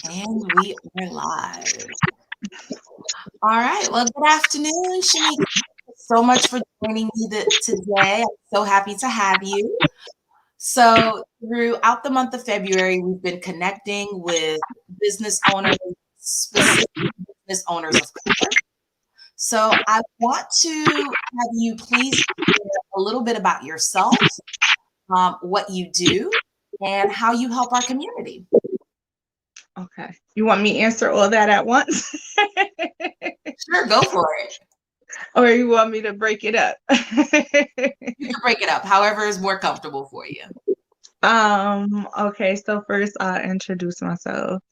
And we are live. All right. Well, good afternoon, Shamika. Thank you so much for joining me today. I'm so happy to have you. So, throughout the month of February, we've been connecting with business owners, specific business owners of color. So, I want to have you please share a little bit about yourself, what you do, and how you help our community. Okay. You want me to answer all that at once? Sure, go for it. Or you want me to break it up? You can break it up however is more comfortable for you. Okay, so first I'll introduce myself.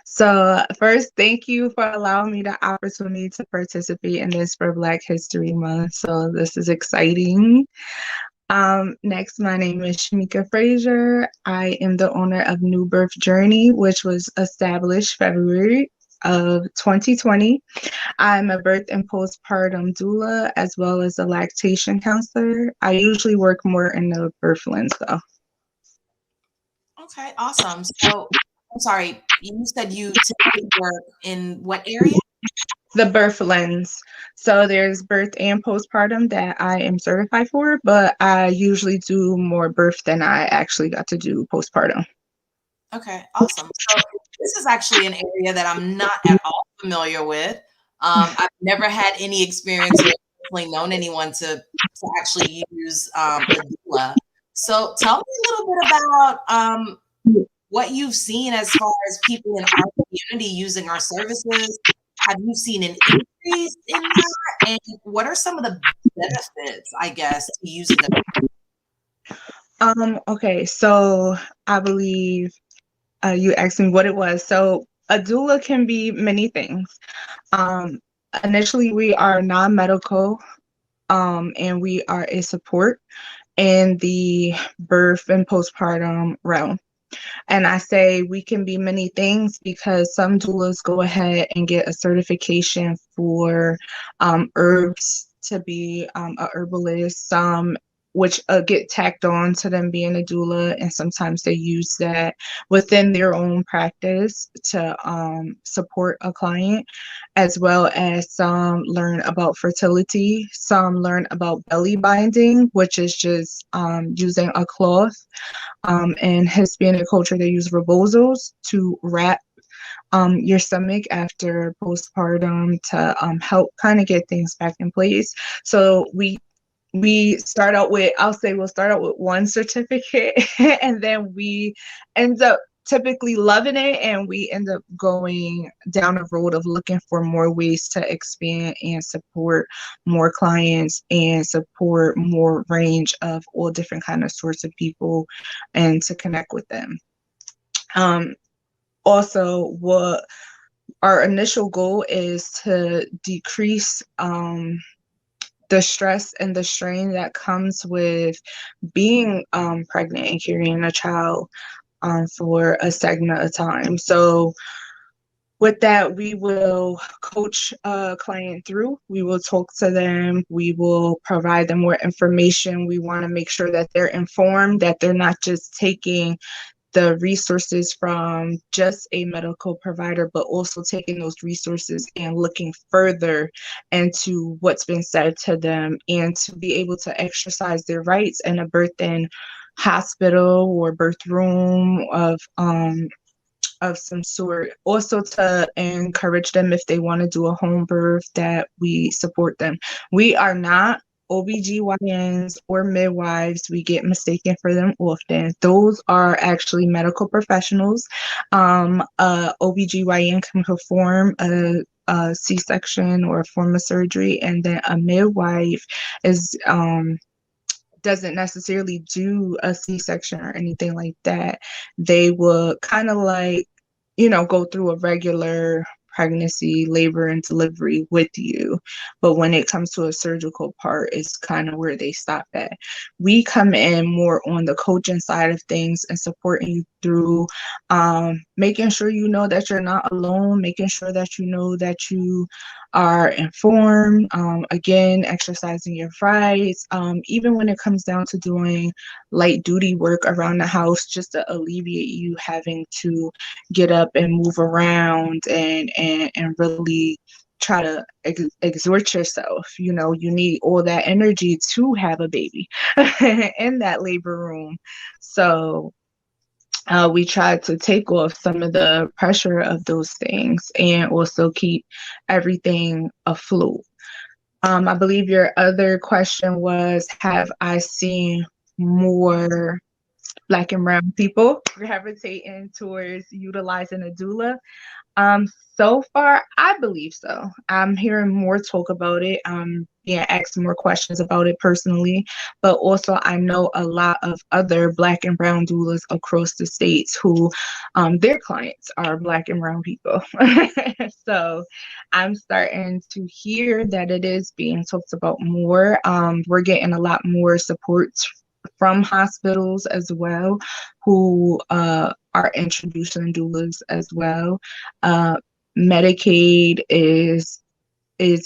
So first, thank you for allowing me the opportunity to participate in this for Black History Month. So this is exciting. Next, my name is Shamika Frazier. I am the owner of New Birth Journey, which was established February of 2020. I'm a birth and postpartum doula as well as a lactation counselor. I usually work more in the birth lens though. Okay, awesome. So, I'm sorry, you said you typically work in what area? The birth lens. So there's birth and postpartum that I am certified for, but I usually do more birth than I actually got to do postpartum. Okay, awesome. So, this is actually an area that I'm not at all familiar with. I've never had any experience or personally known anyone to actually use a doula. So, tell me a little bit about what you've seen as far as people in our community using our services. Have you seen an increase in that? And what are some of the benefits, I guess, to using them? Okay, so I believe you asked me what it was. So a doula can be many things. Um, Initially, we are non-medical, and we are a support in the birth and postpartum realm. And I say we can be many things because some doulas go ahead and get a certification for herbs to be a herbalist. Some which get tacked on to them being a doula, and sometimes they use that within their own practice to support a client, as well as some learn about fertility. Some learn about belly binding, which is just using a cloth. In Hispanic culture, they use rebozos to wrap your stomach after postpartum to help kind of get things back in place. So we start out with, I'll say we'll start out with one certificate and then we end up typically loving it, and we end up going down a road of looking for more ways to expand and support more clients and support more range of all different kind of sorts of people and to connect with them. um, Also, what our initial goal is to decrease the stress and the strain that comes with being pregnant and carrying a child for a segment of time. So with that, we will coach a client through. We will talk to them. We will provide them more information. We want to make sure that they're informed, that they're not just taking the resources from just a medical provider, but also taking those resources and looking further into what's been said to them, and to be able to exercise their rights in a birth in hospital or birth room of some sort. Also to encourage them if they want to do a home birth, that we support them. We are not OBGYNs or midwives. We get mistaken for them often. Those are actually medical professionals. OBGYN can perform a C-section or a form of surgery, and then a midwife is doesn't necessarily do a C-section or anything like that. They would kind of like, go through a regular pregnancy, labor, and delivery with you. But when it comes to a surgical part, it's kind of where they stop at. We come in more on the coaching side of things and supporting you through making sure you know that you're not alone, making sure that you know that you are informed. Again, exercising your rights. Even when it comes down to doing light duty work around the house, just to alleviate you having to get up and move around and really try to exhort yourself. You know, you need all that energy to have a baby in that labor room. So we try to take off some of the pressure of those things and also keep everything afloat. I believe your other question was, have I seen more Black and brown people gravitating towards utilizing a doula? Um, so far, I believe so. I'm hearing more talk about it. Being asked more questions about it personally, but also I know a lot of other Black and brown doulas across the states who, their clients are Black and brown people. So I'm starting to hear that it is being talked about more. We're getting a lot more support from hospitals as well, who are introducing doulas as well. Uh, Medicaid is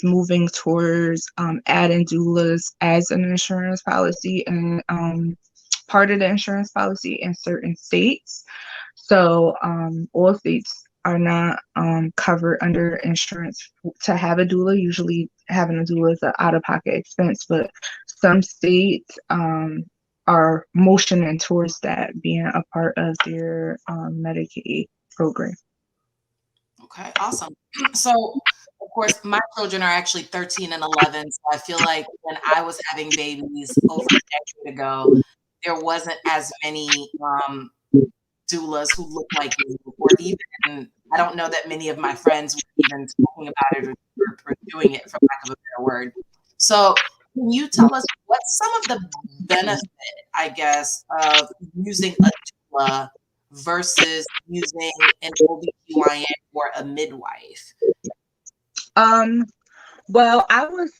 moving towards adding doulas as an insurance policy and part of the insurance policy in certain states. So all states are not covered under insurance to have a doula. Usually having a doula is an out-of-pocket expense, but some states are motioning towards that being a part of their Medicaid program. Okay, awesome. So, of course, my children are actually 13 and 11. So I feel like when I was having babies over a decade ago, there wasn't as many doulas who looked like me, or even I don't know that many of my friends were even talking about it or doing it, for lack of a better word. So, can you tell us what's some of the benefit, I guess, of using a doula versus using an OBGYN or a midwife? Um, well, I wouldn't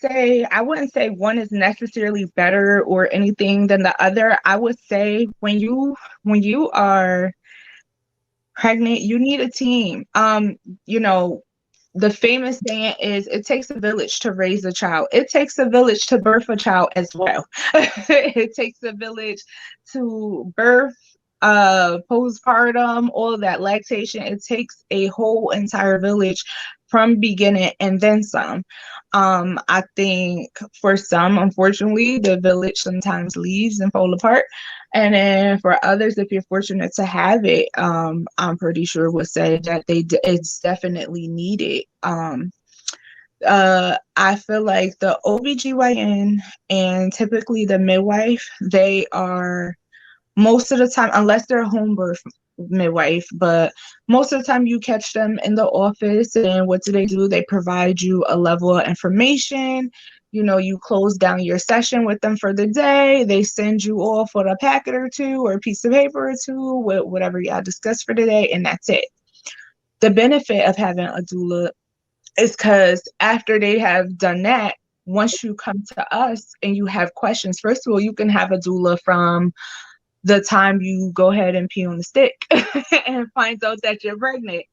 say one is necessarily better or anything than the other. I would say when you are pregnant, you need a team. You know, the famous saying is, it takes a village to raise a child. It takes a village to birth a child as well. It takes a village to birth, postpartum, all of that, lactation. It takes a whole entire village from beginning and then some. I think for some, unfortunately, the village sometimes leaves and fall apart. And then for others, if you're fortunate to have it, I'm pretty sure would say that it's definitely needed. I feel like the OBGYN and typically the midwife, they are most of the time, unless they're a home birth midwife, but most of the time you catch them in the office, and what do? They provide you a level of information. You know, you close down your session with them for the day. They send you off with a packet or two or a piece of paper or two with whatever y'all discussed for the day, and that's it. The benefit of having a doula is because after they have done that, once you come to us and you have questions, first of all, you can have a doula from the time you go ahead and pee on the stick and find out that you're pregnant,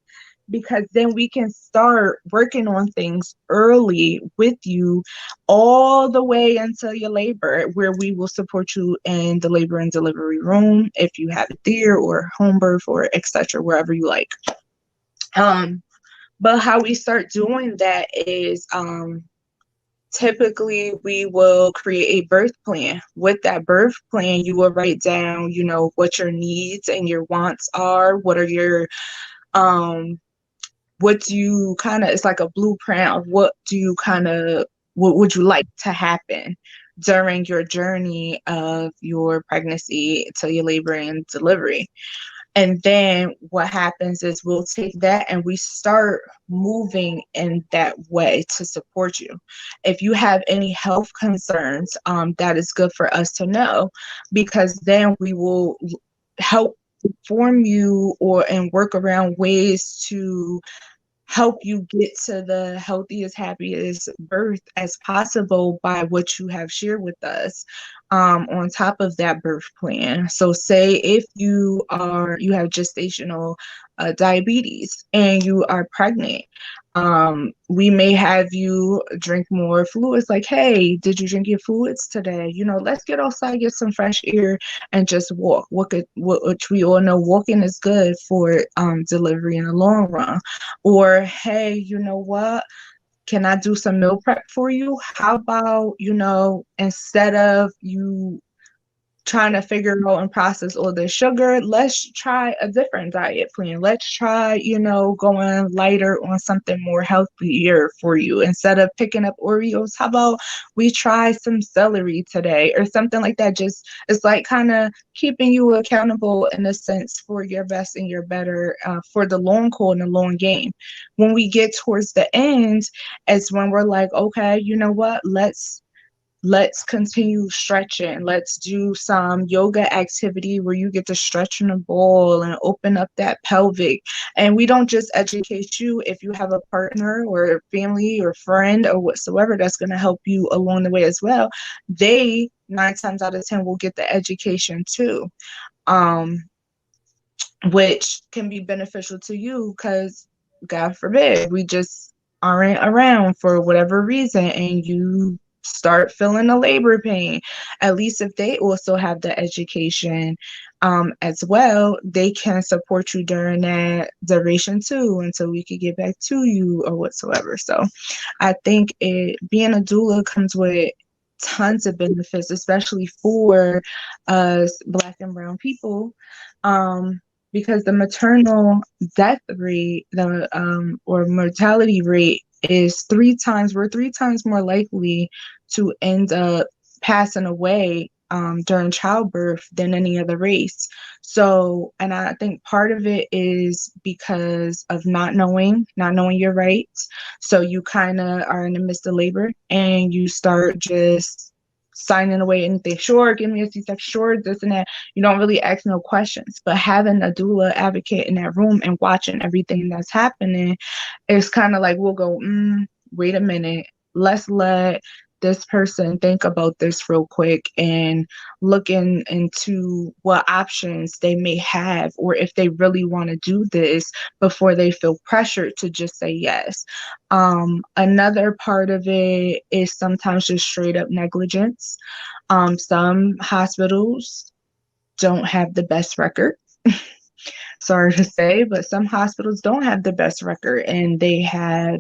because then we can start working on things early with you all the way until your labor, where we will support you in the labor and delivery room if you have it there, or home birth, or etc., wherever you like. But how we start doing that is typically we will create a birth plan. With that birth plan, you will write down, you know, what your needs and your wants are. What are your what do you kind of, it's like a blueprint of what would you like to happen during your journey of your pregnancy to your labor and delivery. And then what happens is we'll take that and we start moving in that way to support you. If you have any health concerns, that is good for us to know, because then we will help inform you and work around ways to help you get to the healthiest, happiest birth as possible by what you have shared with us, on top of that birth plan. So say if you have gestational diabetes and you are pregnant, We may have you drink more fluids, like, hey, did you drink your fluids today? Let's get outside, get some fresh air, and just walk. Which we all know walking is good for delivery in the long run. Or, hey, you know what? Can I do some meal prep for you? How about, instead of you trying to figure out and process all the sugar, let's try a different diet plan. Let's try, going lighter on something more healthier for you. Instead of picking up Oreos, how about we try some celery today or something like that? Just, it's like kind of keeping you accountable in a sense for your best and your better, for the long haul and the long game. When we get towards the end, it's when we're like, okay, you know what, let's continue stretching. Let's do some yoga activity where you get to stretch in a ball and open up that pelvic. And we don't just educate you. If you have a partner or a family or friend or whatsoever that's going to help you along the way as well, they 9 times out of 10 will get the education too, which can be beneficial to you because, God forbid, we just aren't around for whatever reason and you start feeling the labor pain. At least if they also have the education as well, they can support you during that duration too until we could get back to you or whatsoever. So I think being a doula comes with tons of benefits, especially for us Black and brown people. Because the maternal death rate, or mortality rate is we're 3 times more likely to end up passing away during childbirth than any other race. So, and I think part of it is because of not knowing your rights. So you kind of are in the midst of labor and you start just signing away anything. Sure, give me a C-section, sure, this and that. You don't really ask no questions. But having a doula advocate in that room and watching everything that's happening, it's kind of like we'll go, wait a minute, let's let this person think about this real quick and looking into what options they may have or if they really want to do this before they feel pressured to just say yes. Another part of it is sometimes just straight up negligence. Some hospitals don't have the best record. Sorry to say, but some hospitals don't have the best record and they have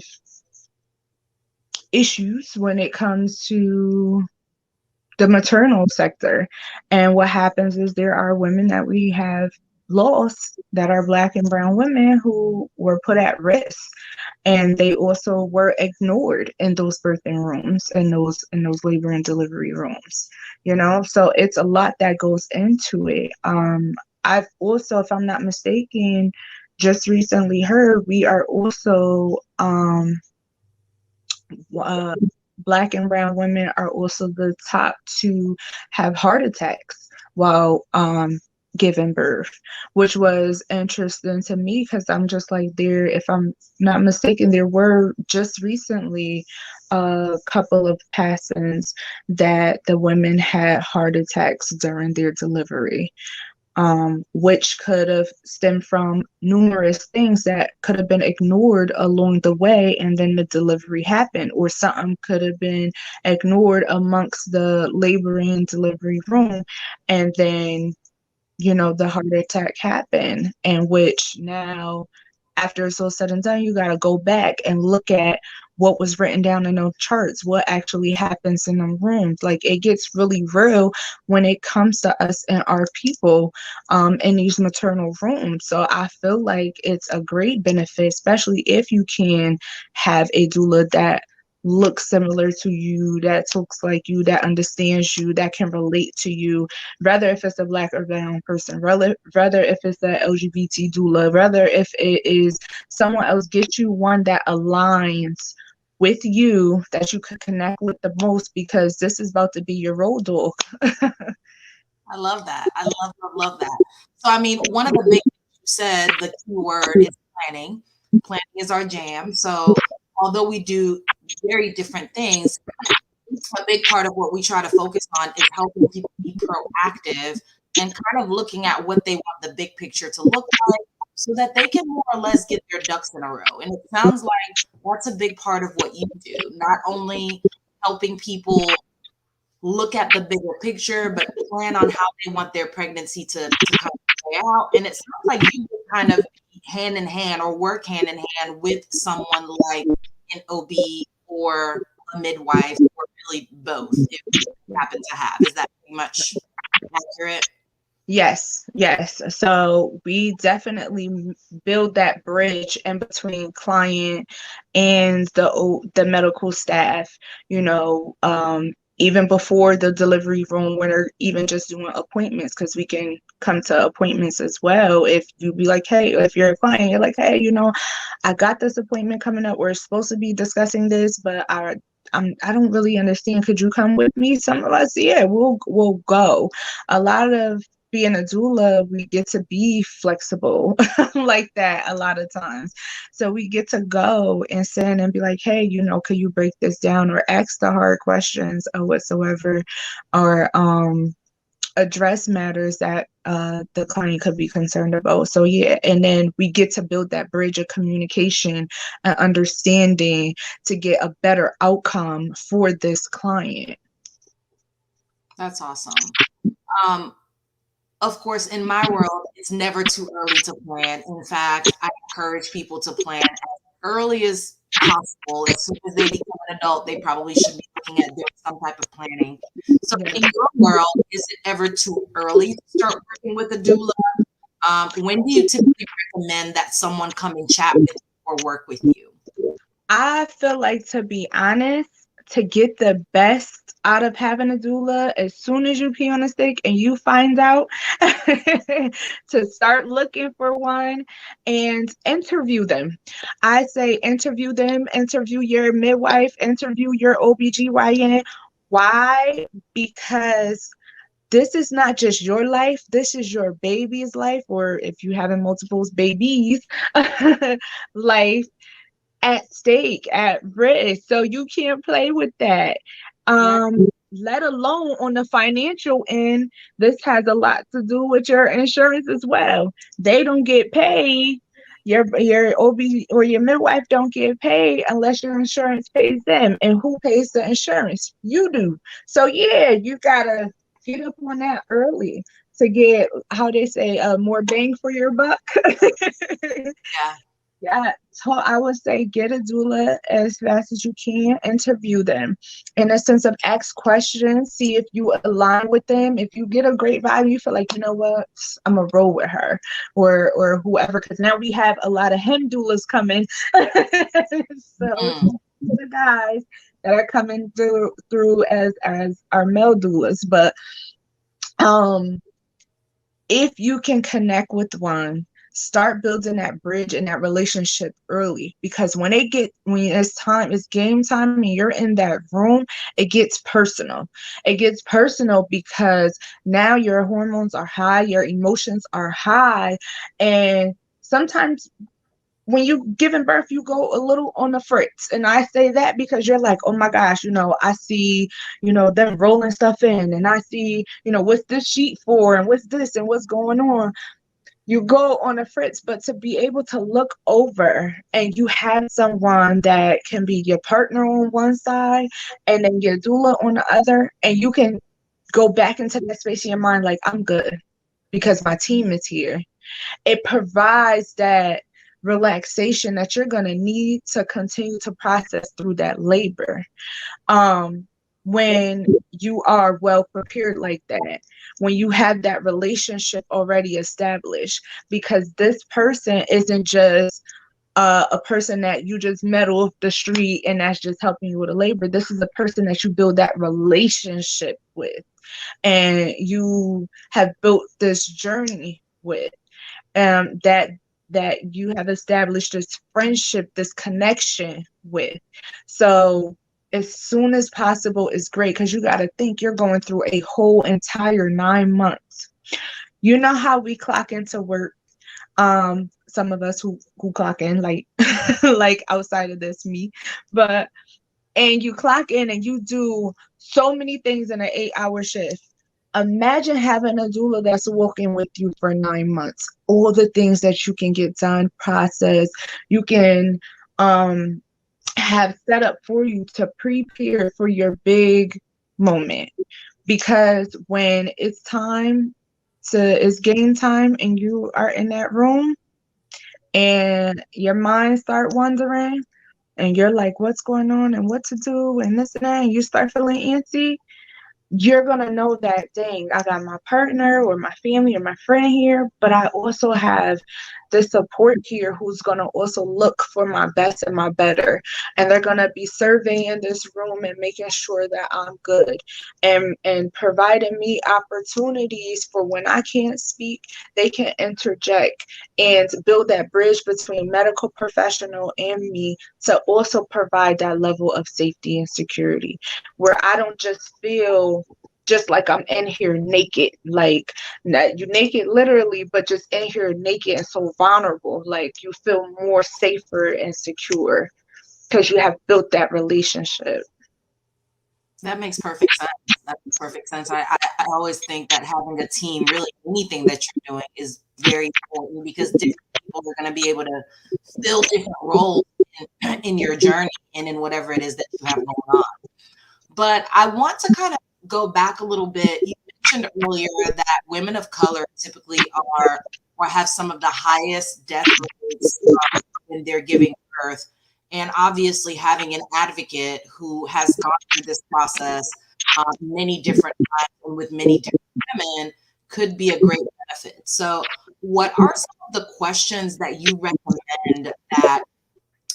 issues when it comes to the maternal sector. And what happens is there are women that we have lost that are Black and brown women who were put at risk, and they also were ignored in those birthing rooms and those labor and delivery rooms. So it's a lot that goes into it. I've also, if I'm not mistaken, just recently heard we are also Black and brown women are also the top to have heart attacks while giving birth, which was interesting to me because I'm just like, if I'm not mistaken, there were just recently a couple of passings that the women had heart attacks during their delivery. Which could have stemmed from numerous things that could have been ignored along the way, and then the delivery happened, or something could have been ignored amongst the labor and delivery room, and then the heart attack happened, and which now, after it's all said and done, you got to go back and look at what was written down in those charts, what actually happens in them rooms. Like, it gets really real when it comes to us and our people in these maternal rooms. So I feel like it's a great benefit, especially if you can have a doula that looks similar to you, that talks like you, that understands you, that can relate to you, rather if it's a Black or brown person, rather if it's a LGBT doula, rather if it is someone else, get you one that aligns with you, that you could connect with the most, because this is about to be your road dog. I love that. I love that. So, I mean, one of the big things you said, the key word is planning. Planning is our jam. So, although we do very different things, a big part of what we try to focus on is helping people be proactive and kind of looking at what they want the big picture to look like, so that they can more or less get their ducks in a row. And it sounds like that's a big part of what you do, not only helping people look at the bigger picture, but plan on how they want their pregnancy to kind of play out. And it sounds like you would kind of hand in hand or work hand in hand with someone like an OB or a midwife, or really both, if you happen to have. Is that pretty much accurate? Yes, yes. So we definitely build that bridge in between client and the medical staff, even before the delivery room when they're even just doing appointments, because we can come to appointments as well. If you be like, hey, if you're a client, you're like, hey, I got this appointment coming up. We're supposed to be discussing this, but I don't really understand. Could you come with me? Some of us, yeah, we'll go. A lot of being a doula, we get to be flexible like that a lot of times. So we get to go and sit and be like, hey, could you break this down, or ask the hard questions or whatsoever, or address matters that the client could be concerned about. So yeah, and then we get to build that bridge of communication and understanding to get a better outcome for this client. That's awesome. Of course, in my world, it's never too early to plan. In fact, I encourage people to plan as early as possible. As soon as they become an adult, they probably should be looking at doing some type of planning. So, in your world, is it ever too early to start working with a doula? When do you typically recommend that someone come and chat with you or work with you? I feel like, to be honest, to get the best out of having a doula, as soon as you pee on a stick and you find out, to start looking for one and interview them. I say interview them, interview your midwife, interview your OBGYN. Why? Because this is not just your life, this is your baby's life, or if you having multiple babies, life at stake, at risk. So you can't play with that. Let alone on the financial end, this has a lot to do with your insurance as well. They don't get paid. Your OB or your midwife don't get paid unless your insurance pays them. And who pays the insurance? You do. So yeah, you gotta get up on that early to get, how they say, more bang for your buck. Yeah. Yeah, so I would say get a doula as fast as you can, interview them in a sense of ask questions, see if you align with them. If you get a great vibe, you feel like, you know what, I'm gonna roll with her or whoever, because now we have a lot of hem doulas coming. So the guys that are coming through as our male doulas. But if you can connect with one, start building that bridge and that relationship early, because when it's game time and you're in that room, it gets personal. It gets personal because now your hormones are high, your emotions are high, and sometimes when you giving birth, you go a little on the fritz. And I say that because you're like, oh my gosh, I see, them rolling stuff in, and I see, what's this sheet for, and what's this, and what's going on. You go on a fritz, but to be able to look over and you have someone that can be your partner on one side and then your doula on the other, and you can go back into that space in your mind like, I'm good because my team is here. It provides that relaxation that you're going to need to continue to process through that labor. When you are well prepared like that, when you have that relationship already established, because this person isn't just a person that you just met off the street and that's just helping you with a labor. This is a person that you build that relationship with, and you have built this journey with, that you have established this friendship, this connection with. So as soon as possible is great, because you got to think you're going through a whole entire 9 months. You know how we clock into work. Some of us who clock in like like outside of this, me, and you clock in and you do so many things in an 8-hour shift. Imagine having a doula that's working with you for 9 months. All the things that you can get done, process, you can um, have set up for you to prepare for your big moment. Because when it's game time and you are in that room and your mind start wandering and you're like, what's going on and what to do and this and that, and you start feeling antsy, you're going to know that, dang, I got my partner or my family or my friend here, but I also have the support here who's going to also look for my best and my better. And they're going to be surveying this room and making sure that I'm good and providing me opportunities for when I can't speak, they can interject and build that bridge between medical professional and me to also provide that level of safety and security where I don't just feel just like I'm in here naked, like not you naked literally, but just in here naked and so vulnerable. Like you feel more safer and secure because you have built that relationship. That makes perfect sense. That makes perfect sense. I always think that having a team, really anything that you're doing, is very important because different people are going to be able to fill different roles in your journey and in whatever it is that you have going on. But I want to kind of go back a little bit. You mentioned earlier that women of color typically are or have some of the highest death rates when they're giving birth. And obviously, having an advocate who has gone through this process many different times and with many different women could be a great benefit. So, what are some of the questions that you recommend that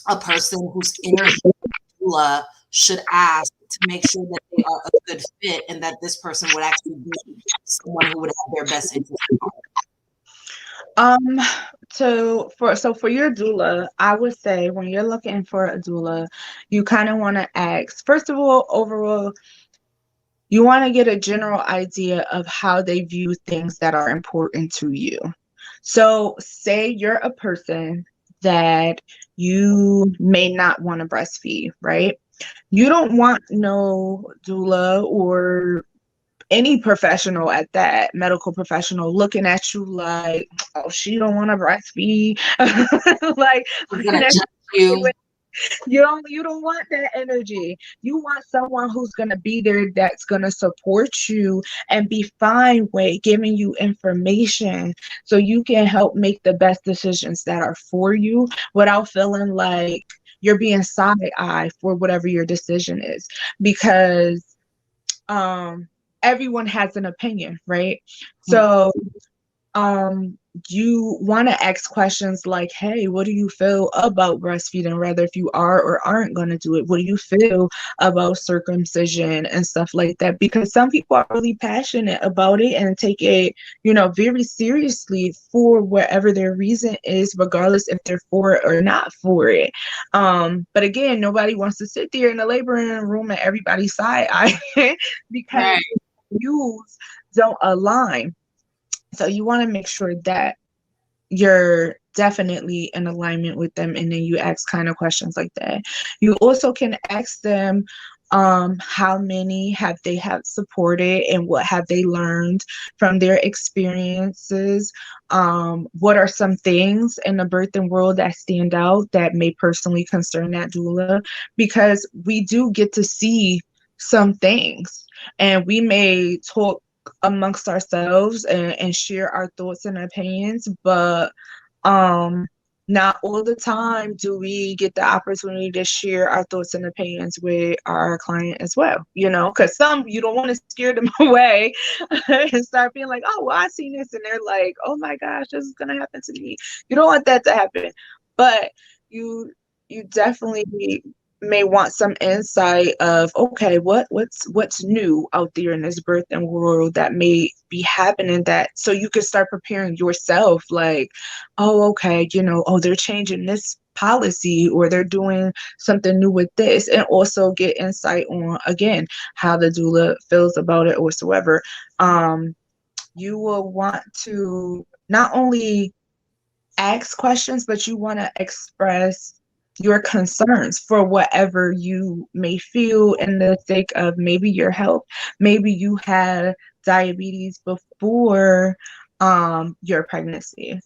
a person who's interviewing doula should ask to make sure that they are a good fit and that this person would actually be someone who would have their best interest in heart? Um, for your doula, I would say when you're looking for a doula, you kind of want to ask, first of all, overall, you want to get a general idea of how they view things that are important to you. So, say you're a person that you may not want to breastfeed, right? You don't want no doula or any professional at that, medical professional, looking at you like, oh, she don't want to breastfeed. Like I'm looking gonna at judge you. you don't want that energy. You want someone who's gonna be there, that's gonna support you and be fine with giving you information so you can help make the best decisions that are for you without feeling like you're being side-eye for whatever your decision is. Because um everyone has an opinion, right? So um you want to ask questions like, hey, what do you feel about breastfeeding, rather if you are or aren't going to do it? What do you feel about circumcision and stuff like that? Because some people are really passionate about it and take it, very seriously for whatever their reason is, regardless if they're for it or not for it. But again, nobody wants to sit there in the laboring room and everybody's side eye because Right. views don't align. So you want to make sure that you're definitely in alignment with them, and then you ask kind of questions like that. You also can ask them how many have they have supported and what have they learned from their experiences. What are some things in the birthing world that stand out that may personally concern that doula? Because we do get to see some things, and we may talk amongst ourselves and share our thoughts and opinions, but um not all the time do we get the opportunity to share our thoughts and opinions with our client as well, because some, you don't want to scare them away and start being like, oh, well, I seen this, and they're like, oh my gosh, this is gonna happen to me. You don't want that to happen, but you definitely may want some insight of, okay, what's new out there in this birthing world that may be happening, that so you can start preparing yourself, like, oh, okay, oh, they're changing this policy or they're doing something new with this, and also get insight on, again, how the doula feels about it whatsoever. You will want to not only ask questions, but you want to express your concerns for whatever you may feel in the sake of maybe your health. Maybe you had diabetes before your pregnancy,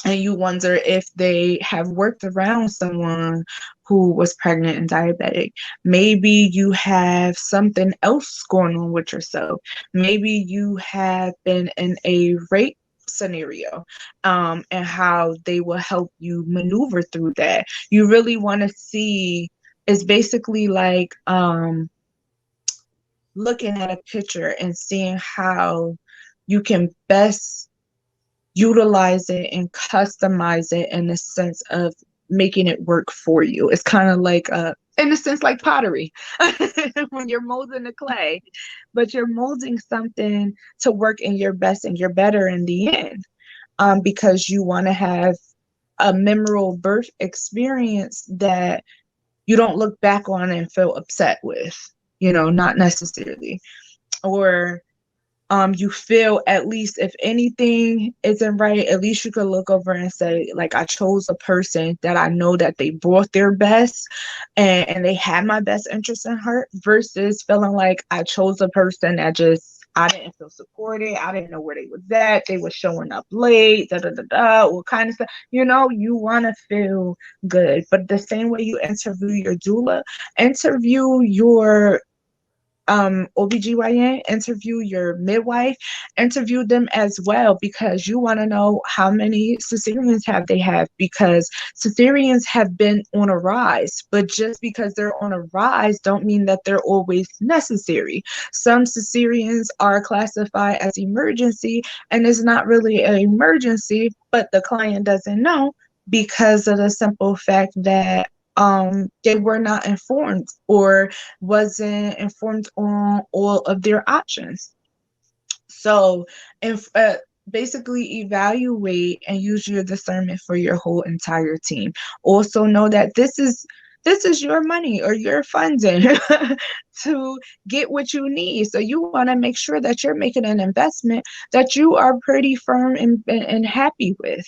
and you wonder if they have worked around someone who was pregnant and diabetic. Maybe you have something else going on with yourself. Maybe you have been in a rape scenario, and how they will help you maneuver through that. You really want to see, it's basically like looking at a picture and seeing how you can best utilize it and customize it in the sense of making it work for you. It's kind of like in a sense like pottery when you're molding the clay, but you're molding something to work in your best and your better in the end, because you want to have a memorable birth experience that you don't look back on and feel upset with, not necessarily. Or you feel, at least if anything isn't right, at least you could look over and say, like, I chose a person that I know that they brought their best, and they had my best interest in heart, versus feeling like I chose a person that just, I didn't feel supported. I didn't know where they was at. They were showing up late, da da da da, what kind of stuff. You want to feel good. But the same way you interview your doula, interview your OBGYN, interview your midwife, interview them as well, because you want to know how many cesareans have they had, because cesareans have been on a rise, but just because they're on a rise don't mean that they're always necessary. Some cesareans are classified as emergency, and it's not really an emergency, but the client doesn't know, because of the simple fact that they were not informed, or wasn't informed on all of their options. So if basically evaluate and use your discernment for your whole entire team. Also know that this is your money or your funding to get what you need. So you want to make sure that you're making an investment that you are pretty firm and happy with.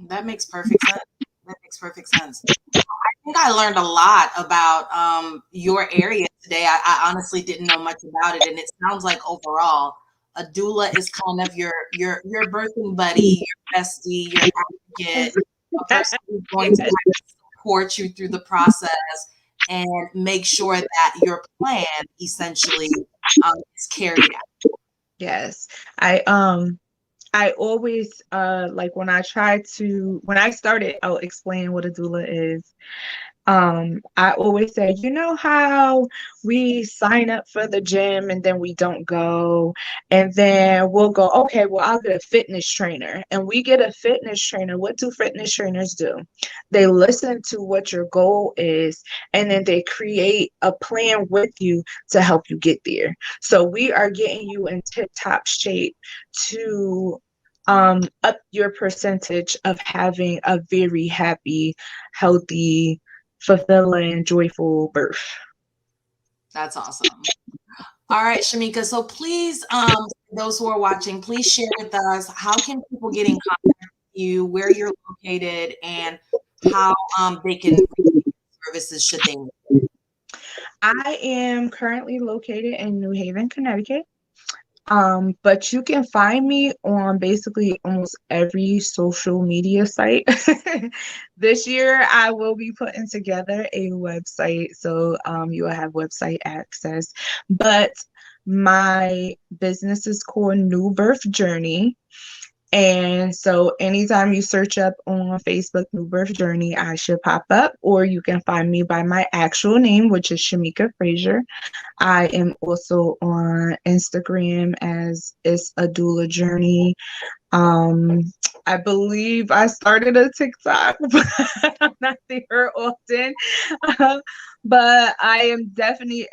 That makes perfect sense. That makes perfect sense. I think I learned a lot about your area today. I honestly didn't know much about it, and it sounds like overall, a doula is kind of your birthing buddy, your bestie, your advocate, a person who's going to kind of support you through the process and make sure that your plan essentially is carried out. Yes. I always like when I started out explaining what a doula is. I always say, how we sign up for the gym and then we don't go, and then we'll go, okay, well, I'll get a fitness trainer, and we get a fitness trainer. What do fitness trainers do? They listen to what your goal is, and then they create a plan with you to help you get there. So we are getting you in tip top shape to up your percentage of having a very happy, healthy, fulfilling, joyful birth. That's awesome. All right, Shamika. So please, those who are watching, please share with us, how can people get in contact with you, where you're located, and how they can receive services should they need. I am currently located in New Haven, Connecticut. But you can find me on basically almost every social media site. This year, I will be putting together a website, so you will have website access. But my business is called New Birth Journey. And so anytime you search up on Facebook New Birth Journey, I should pop up, or you can find me by my actual name, which is Shamika Frazier. I am also on Instagram as It's a Doula Journey. I believe I started a TikTok, but I'm not there often. But I am definitely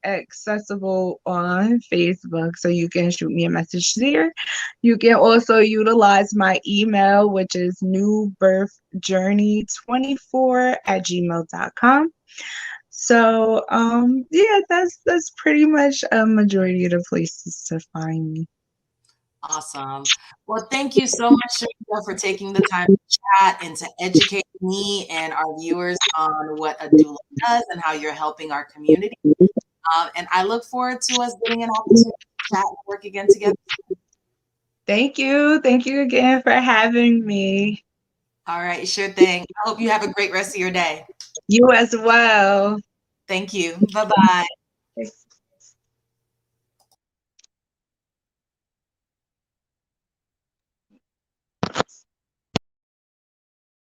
accessible on Facebook, so you can shoot me a message there. You can also utilize my email, which is newbirthjourney24@gmail.com. So yeah, that's pretty much a majority of the places to find me. Awesome. Well, thank you so much, Shamika, for taking the time to chat and to educate me and our viewers on what a doula does and how you're helping our community. And I look forward to us getting an opportunity to chat and work again together. Thank you. Thank you again for having me. All right, sure thing. I hope you have a great rest of your day. You as well. Thank you. Bye-bye.